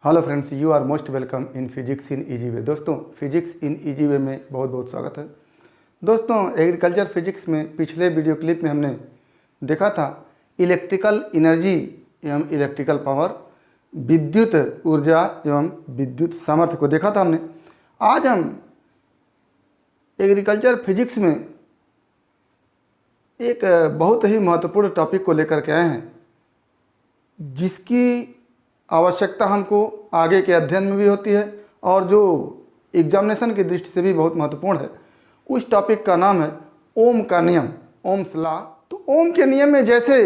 Hello friends, you are most welcome in physics in easy way. दोस्तों, physics in easy वे में बहुत बहुत स्वागत है। दोस्तों, एग्रीकल्चर फिजिक्स में पिछले वीडियो क्लिप में हमने देखा था इलेक्ट्रिकल एनर्जी एवं इलेक्ट्रिकल पावर, विद्युत ऊर्जा एवं विद्युत सामर्थ्य को देखा था हमने। आज हम एग्रीकल्चर फिजिक्स में एक बहुत ही महत्वपूर्ण टॉपिक को लेकर के आए हैं, जिसकी आवश्यकता हमको आगे के अध्ययन में भी होती है और जो एग्जामिनेशन की दृष्टि से भी बहुत महत्वपूर्ण है। उस टॉपिक का नाम है ओम का नियम, ओम्स लॉ। तो ओम के नियम में जैसे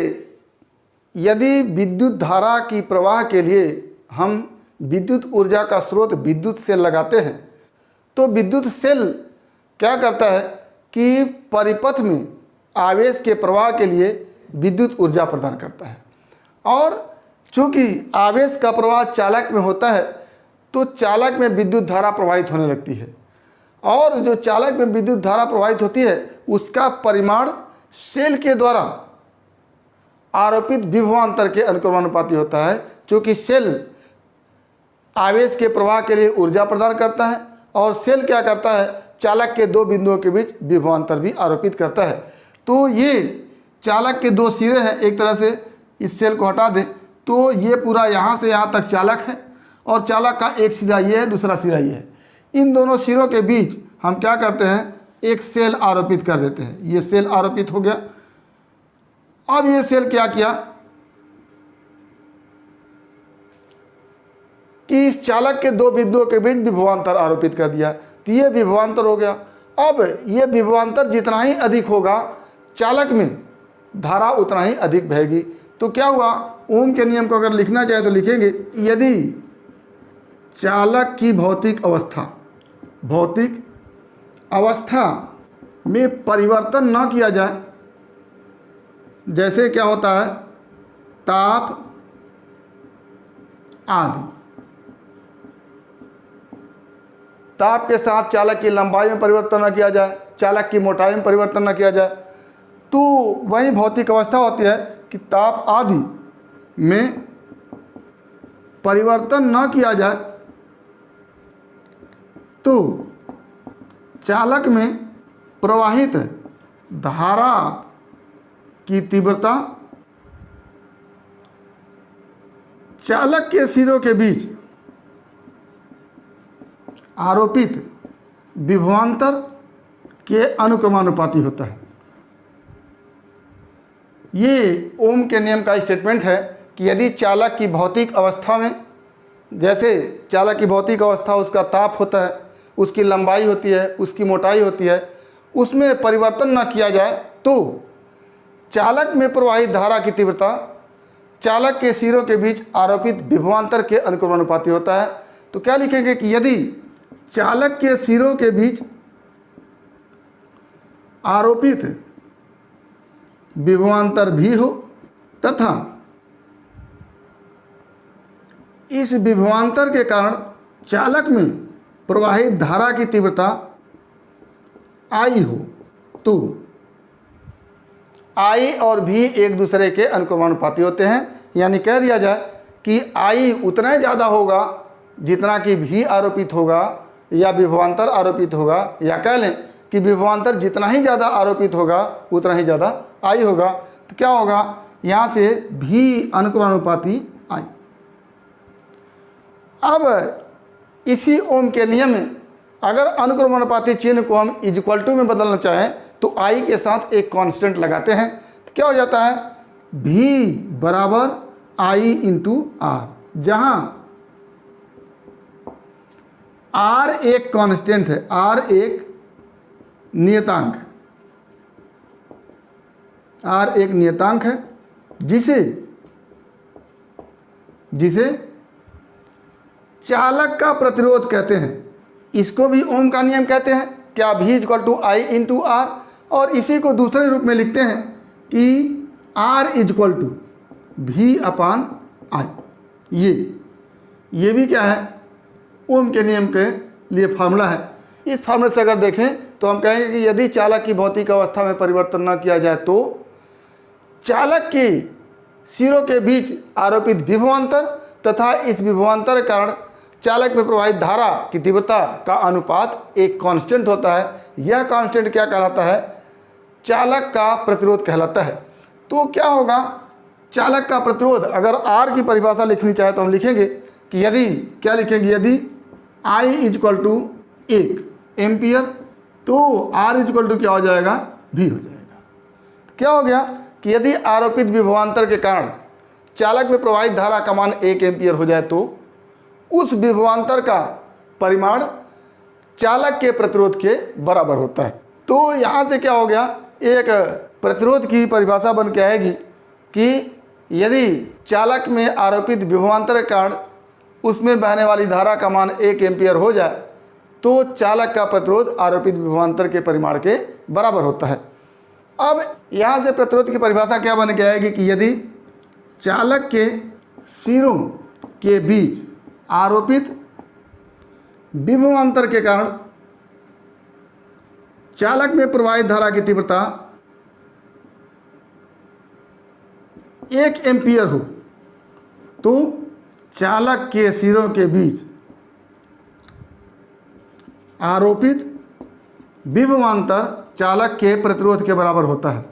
यदि विद्युत धारा की प्रवाह के लिए हम विद्युत ऊर्जा का स्रोत विद्युत सेल लगाते हैं, तो विद्युत सेल क्या करता है कि परिपथ में आवेश के प्रवाह के लिए विद्युत ऊर्जा प्रदान करता है। और चूँकि आवेश का प्रवाह चालक में होता है तो चालक में विद्युत धारा प्रवाहित होने लगती है, और जो चालक में विद्युत धारा प्रवाहित होती है उसका परिमाण सेल के द्वारा आरोपित विभवांतर के अनुक्रमानुपाती होता है। चूँकि सेल आवेश के प्रवाह के लिए ऊर्जा प्रदान करता है और सेल क्या करता है, चालक के दो बिंदुओं के बीच विभवांतर भी आरोपित करता है। तो ये चालक के दो सिरे हैं, एक तरह से इस सेल को हटा दें तो ये पूरा यहाँ से यहाँ तक चालक है, और चालक का एक सिरा ये है, दूसरा सिरा ये है। इन दोनों सिरों के बीच हम क्या करते हैं, एक सेल आरोपित कर देते हैं। ये सेल आरोपित हो गया। अब ये सेल क्या किया कि इस चालक के दो बिंदुओं के बीच विभवांतर आरोपित कर दिया, तो ये विभवांतर हो गया। अब ये विभवांतर जितना ही अधिक होगा चालक में धारा उतना ही अधिक बहेगी। तो क्या हुआ, ओम के नियम को अगर लिखना चाहे तो लिखेंगे, यदि चालक की भौतिक अवस्था में परिवर्तन न किया जाए, जैसे क्या होता है ताप आदि, ताप के साथ चालक की लंबाई में परिवर्तन न किया जाए, चालक की मोटाई में परिवर्तन न किया जाए, तो वही भौतिक अवस्था होती है कि ताप आदि में परिवर्तन न किया जाए तो चालक में प्रवाहित धारा की तीव्रता चालक के सिरों के बीच आरोपित विभवांतर के अनुक्रमानुपाती होता है। ये ओम के नियम का स्टेटमेंट है कि यदि चालक की भौतिक अवस्था में, जैसे चालक की भौतिक अवस्था उसका ताप होता है, उसकी लंबाई होती है, उसकी मोटाई होती है, उसमें परिवर्तन न किया जाए तो चालक में प्रवाहित धारा की तीव्रता चालक के सिरों के बीच आरोपित विभवांतर के अनुक्रमानुपाती होता है। तो क्या लिखेंगे कि यदि चालक के सिरों के बीच आरोपित विभवांतर भी हो तथा इस विभवांतर के कारण चालक में प्रवाहित धारा की तीव्रता I हो, तो I और V एक दूसरे के अनुक्रमानुपाती होते हैं। यानी कह दिया जाए कि I उतना ही ज़्यादा होगा जितना कि V आरोपित होगा या विभवांतर आरोपित होगा, या कह लें कि विभवांतर जितना ही ज़्यादा आरोपित होगा उतना ही ज़्यादा I होगा। तो क्या होगा, यहाँ से V अनुक्रमानुपाती I। अब इसी ओम के नियम में अगर अनुक्रमानुपाती चिन्ह को हम इक्वल टू में बदलना चाहें तो I के साथ एक कांस्टेंट लगाते हैं, तो क्या हो जाता है V बराबर I इंटू R, जहाँ R एक कांस्टेंट है, R एक नियतांक है, R एक नियतांक है जिसे चालक का प्रतिरोध कहते हैं। इसको भी ओम का नियम कहते हैं, क्या V equal to I into R, और इसी को दूसरे रूप में लिखते हैं कि R equal to V upon I। ये भी क्या है, ओम के नियम के लिए फार्मूला है। इस फार्मूले से अगर देखें तो हम कहेंगे कि यदि चालक की भौतिक अवस्था में परिवर्तन न किया जाए तो चालक की सिरों के बीच आरोपित विभवांतर तथा इस विभवांतर के कारण चालक में प्रवाहित धारा की तीव्रता का अनुपात एक कांस्टेंट होता है। यह कांस्टेंट क्या कहलाता है? चालक का प्रतिरोध कहलाता है। तो क्या होगा? चालक का प्रतिरोध, अगर R की परिभाषा लिखनी चाहे तो हम लिखेंगे कि यदि, क्या लिखेंगे? यदि I इक्वल टू 1 एम्पियर, तो R इक्वल टू क्या हो जाएगा? V हो जाएगा। क्या हो गया कि यदि आरोपित विभवांतर के कारण चालक में प्रवाहित धारा का मान 1 एम्पियर हो जाए तो उस विभवांतर का परिमाण चालक के प्रतिरोध के बराबर होता है। तो यहाँ से क्या हो गया? एक प्रतिरोध की परिभाषा बन के आएगी कि यदि चालक में आरोपित विभवांतर के कारण उसमें बहने वाली धारा का मान 1 एम्पियर हो जाए तो चालक का प्रतिरोध आरोपित विभवांतर के परिमाण के बराबर होता है। अब यहाँ से प्रतिरोध की परिभाषा क्या बन के आएगी कि यदि चालक के सिरों के बीच आरोपित विभवांतर के कारण चालक में प्रवाहित धारा की तीव्रता 1 एम्पियर हो तो चालक के सिरों के बीच आरोपित विभवांतर चालक के प्रतिरोध के बराबर होता है।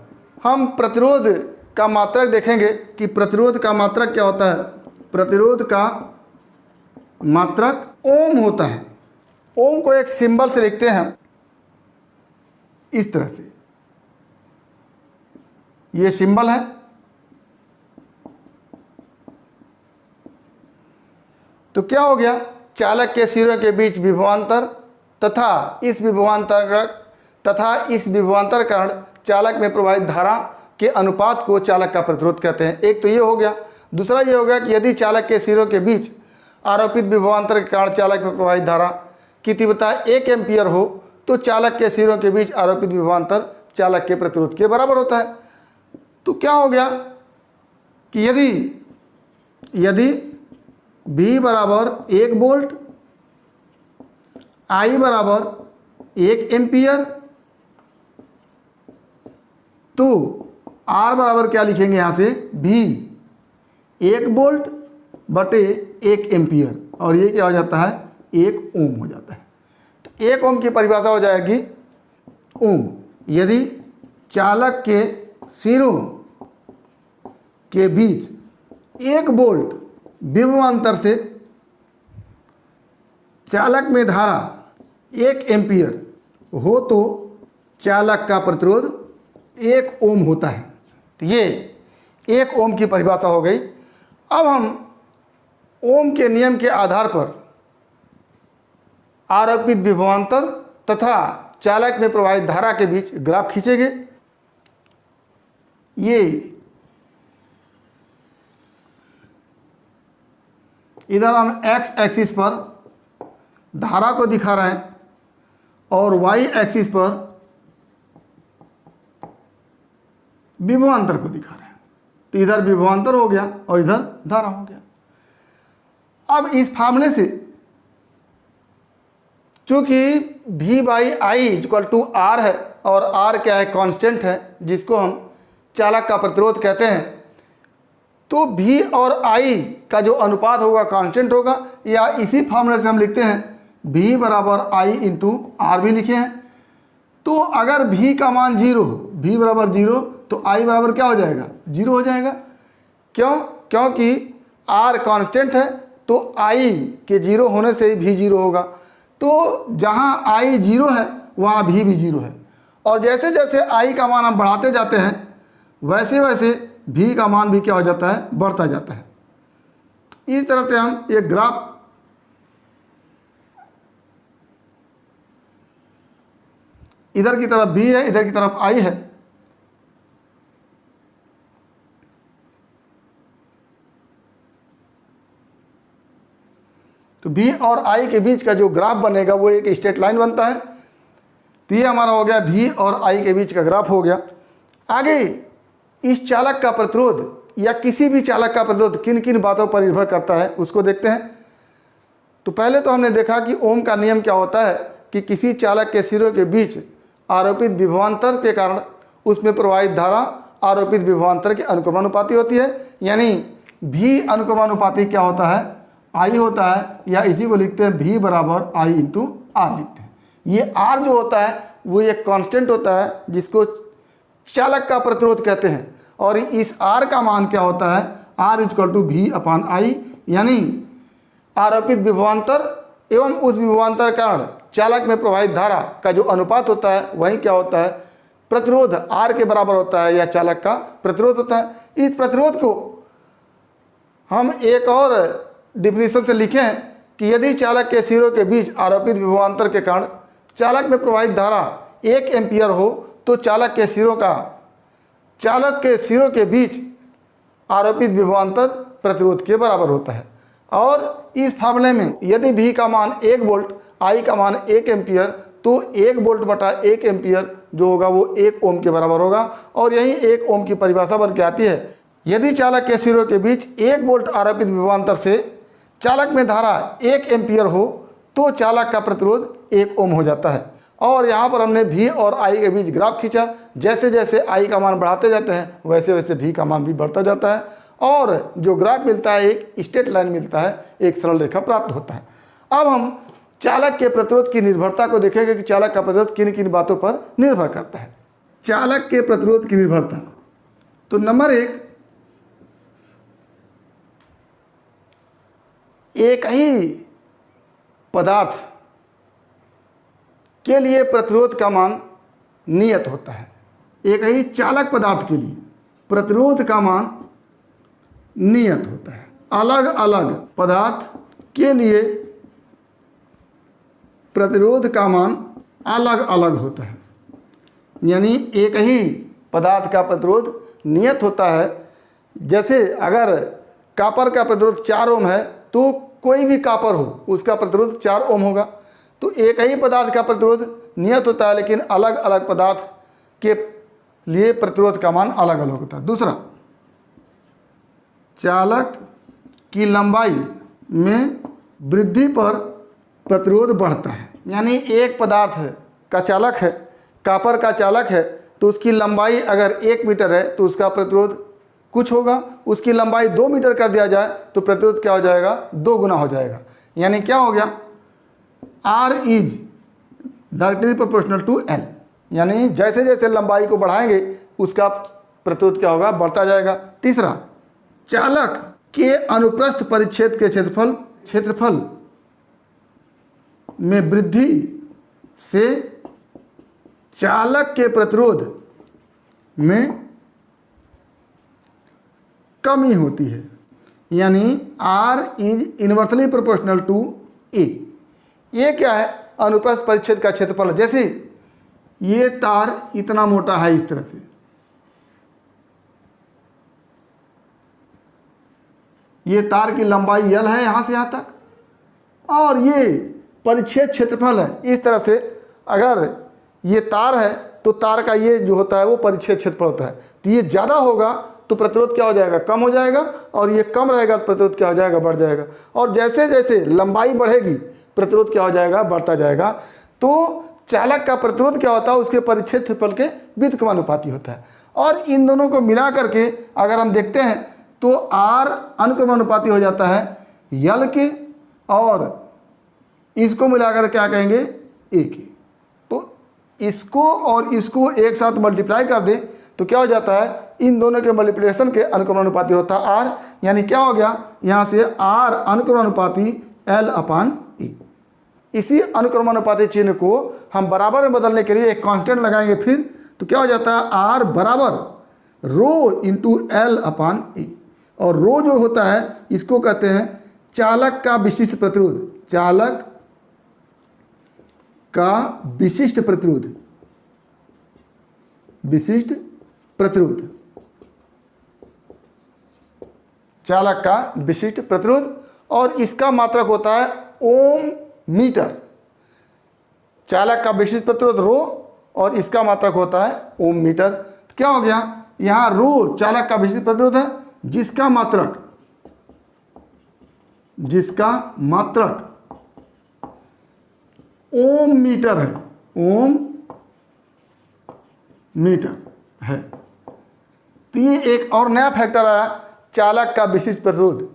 हम प्रतिरोध का मात्रक देखेंगे कि प्रतिरोध का मात्रक क्या होता है। प्रतिरोध का मात्रक ओम होता है। ओम को एक सिंबल से लिखते हैं इस तरह से, ये सिंबल है। तो क्या हो गया? चालक के सिरों के बीच विभवांतर तथा इस विभवांतर कारण चालक में प्रवाहित धारा के अनुपात को चालक का प्रतिरोध कहते हैं। एक तो ये हो गया। दूसरा ये हो गया कि यदि चालक के सिरों के बीच आरोपित विभवांतर के कारण चालक में प्रवाहित धारा की तीव्रता 1 एम्पियर हो तो चालक के सिरों के बीच आरोपित विभवांतर चालक के प्रतिरोध के बराबर होता है। तो क्या हो गया कि यदि V बराबर 1 वोल्ट, I बराबर 1 एम्पियर, तो R बराबर क्या लिखेंगे? यहाँ से V 1 वोल्ट बटे 1 एम्पियर, और ये क्या हो जाता है? 1 ओम हो जाता है। तो 1 ओम की परिभाषा हो जाएगी ओम। यदि चालक के सिरों के बीच 1 वोल्ट विभवांतर से चालक में धारा 1 एम्पियर हो तो चालक का प्रतिरोध 1 ओम होता है। तो ये 1 ओम की परिभाषा हो गई। अब हम ओम के नियम के आधार पर आरोपित विभवांतर तथा चालक में प्रवाहित धारा के बीच ग्राफ खींचेंगे। ये इधर हम एक्स एक्सिस पर धारा को दिखा रहे हैं और वाई एक्सिस पर विभवांतर को दिखा रहे हैं। तो इधर विभवांतर हो गया और इधर धारा हो गया। अब इस फार्मूले से चूंकि V by I equal to R है और R क्या है? कांस्टेंट है, जिसको हम चालक का प्रतिरोध कहते हैं। तो V और I का जो अनुपात होगा कांस्टेंट होगा, या इसी फार्मूले से हम लिखते हैं V बराबर I इंटू R भी लिखे हैं। तो अगर V का मान 0 हो, V बराबर 0, तो I बराबर क्या हो जाएगा? 0 हो जाएगा। क्यों? क्योंकि R कांस्टेंट है तो I के 0 होने से ही V 0 होगा। तो जहाँ I 0 है वहाँ V भी 0 है, और जैसे जैसे I का मान हम बढ़ाते जाते हैं वैसे वैसे V का मान भी क्या हो जाता है? बढ़ता जाता है। इस तरह से हम एक ग्राफ इधर की तरफ V है, इधर की तरफ I है। तो V और I के बीच का जो ग्राफ बनेगा वो एक स्ट्रेट लाइन बनता है। तो ये हमारा हो गया V और I के बीच का ग्राफ हो गया। आगे इस चालक का प्रतिरोध या किसी भी चालक का प्रतिरोध किन किन बातों पर निर्भर करता है उसको देखते हैं। तो पहले तो हमने देखा कि ओम का नियम क्या होता है कि किसी चालक के सिरों के बीच आरोपित विभवांतर के कारण उसमें प्रवाहित धारा आरोपित विभवांतर के अनुक्रमानुपाती होती है। यानी भी अनुक्रमानुपाती क्या होता है, आई होता है, या इसी को लिखते हैं भी बराबर आई इंटू आर लिखते हैं। ये आर जो होता है वो एक कांस्टेंट होता है जिसको चालक का प्रतिरोध कहते हैं, और इस आर का मान क्या होता है, आर इक्वल टू भी अपान आई, यानी आरोपित विभवांतर एवं उस विभवांतर कारण चालक में प्रवाहित धारा का जो अनुपात होता है वही क्या होता है, प्रतिरोध आर के बराबर होता है, या चालक का प्रतिरोध होता है। इस प्रतिरोध को हम एक और डिफिनीशन से लिखें कि यदि चालक के सिरों के बीच आरोपित विभवांतर के कारण चालक में प्रवाहित धारा 1 एम्पीयर हो तो चालक के सिरों के बीच आरोपित विभवांतर प्रतिरोध के बराबर होता है। और इस फार्मूले में यदि भी का मान 1 वोल्ट, आई का मान 1 एम्पीयर, तो 1 वोल्ट बटा 1 एम्पीयर जो होगा वो 1 ओम के बराबर होगा, और यही 1 ओम की परिभाषा बन के आती है। यदि चालक के सिरों के बीच 1 वोल्ट आरोपित विभवांतर से चालक में धारा 1 एम्पीयर हो तो चालक का प्रतिरोध 1 ओम हो जाता है। और यहाँ पर हमने भी और आई के बीच ग्राफ खींचा, जैसे जैसे आई का मान बढ़ाते जाते हैं वैसे वैसे भी का मान भी बढ़ता जाता है, और जो ग्राफ मिलता है एक स्ट्रेट लाइन मिलता है, एक सरल रेखा प्राप्त होता है। अब हम चालक के प्रतिरोध की निर्भरता को देखेंगे कि चालक का प्रतिरोध किन किन बातों पर निर्भर करता है। चालक के प्रतिरोध की निर्भरता, तो नंबर 1, एक ही पदार्थ के लिए प्रतिरोध का मान नियत होता है। एक ही चालक पदार्थ के लिए प्रतिरोध का मान नियत होता है। अलग अलग पदार्थ के लिए प्रतिरोध का मान अलग अलग होता है, यानी एक ही पदार्थ का प्रतिरोध नियत होता है। जैसे अगर कॉपर का प्रतिरोध 4 ओम है तो कोई भी कॉपर हो उसका प्रतिरोध 4 ओम होगा। तो एक ही पदार्थ का प्रतिरोध नियत होता है, लेकिन अलग अलग पदार्थ के लिए प्रतिरोध का मान अलग अलग होता है। दूसरा, चालक की लंबाई में वृद्धि पर प्रतिरोध बढ़ता है, यानी एक पदार्थ का चालक है, कॉपर का चालक है, तो उसकी लंबाई अगर 1 मीटर है तो उसका प्रतिरोध कुछ होगा। उसकी लंबाई 2 मीटर कर दिया जाए तो प्रतिरोध क्या हो जाएगा, 2 गुना हो जाएगा। यानी क्या हो गया, R is directly proportional to L, यानी जैसे जैसे लंबाई को बढ़ाएंगे उसका प्रतिरोध क्या होगा, बढ़ता जाएगा। तीसरा, चालक के अनुप्रस्थ परिच्छेद के क्षेत्रफल में वृद्धि से चालक के प्रतिरोध में कमी होती है, यानी R is inversely proportional to A। ये क्या है, अनुप्रस्थ परिच्छेद का क्षेत्रफल। जैसे ये तार इतना मोटा है इस तरह से, ये तार की लंबाई L है यहाँ से यहाँ तक, और ये परिच्छेद क्षेत्रफल है इस तरह से। अगर ये तार है तो तार का ये जो होता है वो परिच्छेद क्षेत्रफल होता है। तो ये ज़्यादा होगा तो प्रतिरोध क्या हो जाएगा, कम हो जाएगा, और ये कम रहेगा तो प्रतिरोध क्या हो जाएगा, बढ़ जाएगा। और जैसे जैसे लंबाई बढ़ेगी प्रतिरोध क्या हो जाएगा, बढ़ता जाएगा। तो चालक का प्रतिरोध क्या होता है, उसके परिच्छेद क्षेत्रफल के व्युत्क्रमानुपाती होता है। और इन दोनों को मिला करके अगर हम देखते हैं तो R अनुक्रमानुपाती हो जाता है L के, और इसको मिलाकर क्या कहेंगे, A के। तो इसको और इसको एक साथ मल्टीप्लाई कर दें तो क्या हो जाता है, इन दोनों के मल्टीप्लिकेशन के अनुक्रमानुपाती होता है R, यानी क्या हो गया, यहाँ से R अनुक्रमानुपाती L अपान E। इसी अनुक्रमानुपाती चिन्ह को हम बराबर में बदलने के लिए एक कांस्टेंट लगाएंगे फिर, तो क्या हो जाता है, R बराबर रो इंटू L अपान E। और रो जो होता है इसको कहते हैं चालक का विशिष्ट प्रतिरोध, चालक का विशिष्ट प्रतिरोध, विशिष्ट प्रतिरोध, चालक का विशिष्ट प्रतिरोध। और इसका मात्रक होता है ओम मीटर। चालक का विशिष्ट प्रतिरोध रो और इसका मात्रक होता है ओम मीटर। तो क्या हो गया, यहाँ रो चालक का विशिष्ट प्रतिरोध है जिसका मात्रक ओम मीटर है, ओम मीटर है। तो ये एक और नया फैक्टर आया, चालक का विशिष्ट प्रतिरोध,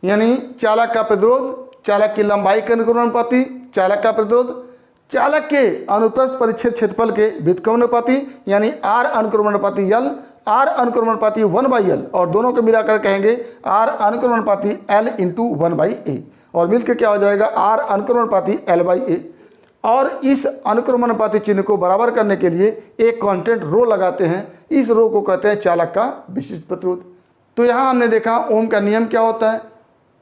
यानी चालक का प्रतिरोध, चालक की लंबाई के अनुक्रमणानुपाती, चालक का प्रतिरोध, चालक के अनुप्रस्थ परिच्छेद क्षेत्रफल के व्युत्क्रमणानुपाती यानी आर अनुक्रमणानुपाती एल, आर अनुक्रमणानुपाती 1/l, और दोनों को मिलाकर कहेंगे आर अनुक्रमणानुपाती l इंटू 1/a, और मिलकर क्या हो जाएगा आर अनुक्रमणानुपाती l/a। और इस अनुक्रमणानुपाती चिन्ह को बराबर करने के लिए एक कांस्टेंट रो लगाते हैं, इस रो को कहते हैं चालक का विशिष्ट प्रतिरोध। तो यहाँ हमने देखा ओम का नियम क्या होता है।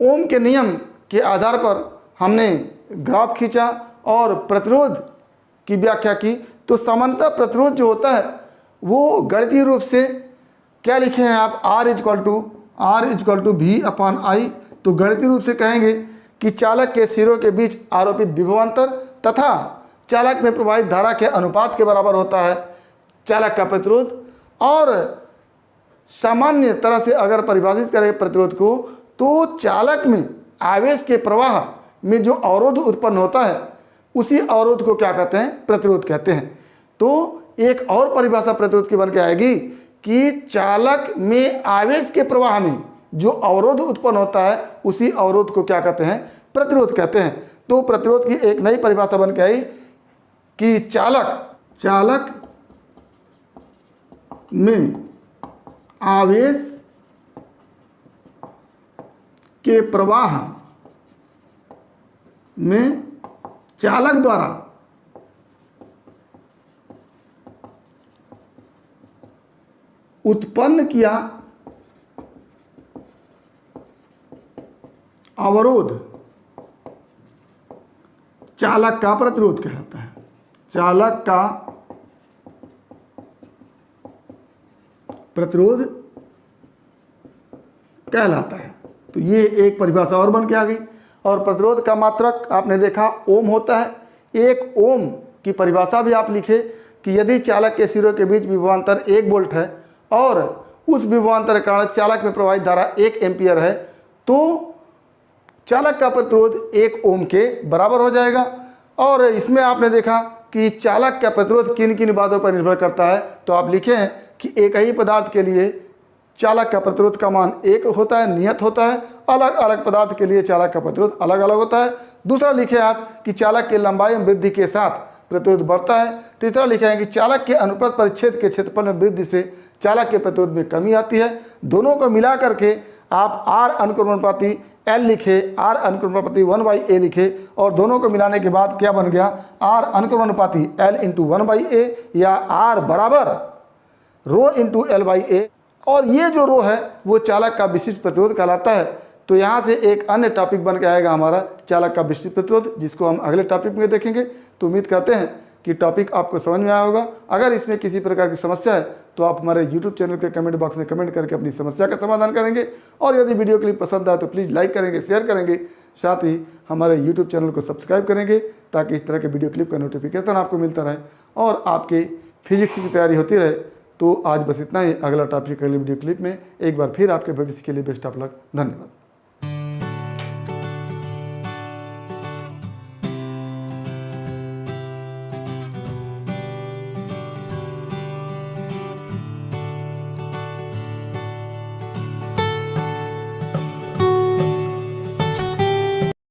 ओम के नियम के आधार पर हमने ग्राफ खींचा और प्रतिरोध की व्याख्या की। तो सामान्यतः प्रतिरोध जो होता है वो गणितीय रूप से क्या लिखे हैं आप, R इक्वल टू V/I। तो गणितीय रूप से कहेंगे कि चालक के सिरों के बीच आरोपित विभवांतर तथा चालक में प्रवाहित धारा के अनुपात के बराबर होता है चालक का प्रतिरोध। और सामान्य तरह से अगर परिभाषित करें प्रतिरोध को, तो चालक में आवेश के प्रवाह में जो अवरोध उत्पन्न होता है उसी अवरोध को क्या कहते हैं, प्रतिरोध कहते हैं। तो एक और परिभाषा प्रतिरोध की बन के आएगी कि चालक में आवेश के प्रवाह में जो अवरोध उत्पन्न होता है उसी अवरोध को क्या कहते हैं, प्रतिरोध कहते हैं। तो प्रतिरोध की एक नई परिभाषा बन के आई कि चालक में आवेश के प्रवाह में चालक द्वारा उत्पन्न किया अवरोध चालक का प्रतिरोध कहलाता है, चालक का प्रतिरोध कहलाता है। तो ये एक परिभाषा और बन के आ गई। और प्रतिरोध का मात्रक आपने देखा ओम होता है। एक ओम की परिभाषा भी आप लिखे कि यदि चालक के सिरों के बीच विभवांतर 1 वोल्ट है और उस विभवांतर के कारण चालक में प्रवाहित धारा 1 एम्पियर है, तो चालक का प्रतिरोध 1 ओम के बराबर हो जाएगा। और इसमें आपने देखा कि चालक का प्रतिरोध किन किन बातों पर निर्भर करता है। तो आप लिखे हैं कि एक ही पदार्थ के लिए चालक का प्रतिरोध का मान 1 होता है, नियत होता है। अलग अलग पदार्थ के लिए चालक का प्रतिरोध अलग अलग होता है। दूसरा लिखे आप कि चालक की लंबाई में वृद्धि के साथ प्रतिरोध बढ़ता है। तीसरा लिखे हैं कि चालक के अनुप्रस्थ परिच्छेद के क्षेत्रफल में वृद्धि से चालक के प्रतिरोध में कमी आती है। दोनों को मिला करके आप आर अनुक्रमणानुपाती L लिखे, आर अनुक्रमणानुपाती 1/a लिखे, और दोनों को मिलाने के बाद क्या बन गया, आर अनुक्रमणानुपाती L इंटू 1/a या आर बराबर रो इंटू L/a। और ये जो रो है वो चालक का विशिष्ट प्रतिरोध कहलाता है। तो यहाँ से एक अन्य टॉपिक बन के आएगा हमारा चालक का विशिष्ट प्रतिरोध, जिसको हम अगले टॉपिक में देखेंगे। तो उम्मीद करते हैं कि टॉपिक आपको समझ में आया होगा। अगर इसमें किसी प्रकार की समस्या है तो आप हमारे YouTube चैनल के कमेंट बॉक्स में कमेंट करके अपनी समस्या का समाधान करेंगे। और यदि वीडियो क्लिप पसंद आए तो प्लीज़ लाइक करेंगे, शेयर करेंगे, साथ ही हमारे YouTube चैनल को सब्सक्राइब करेंगे ताकि इस तरह के वीडियो क्लिप का नोटिफिकेशन आपको मिलता रहे और आपकी फिजिक्स की तैयारी होती रहे। तो आज बस इतना ही। अगला टॉपिक अगली वीडियो क्लिप में एक बार फिर आपके भविष्य के लिए बेस्ट ऑफ लक। धन्यवाद।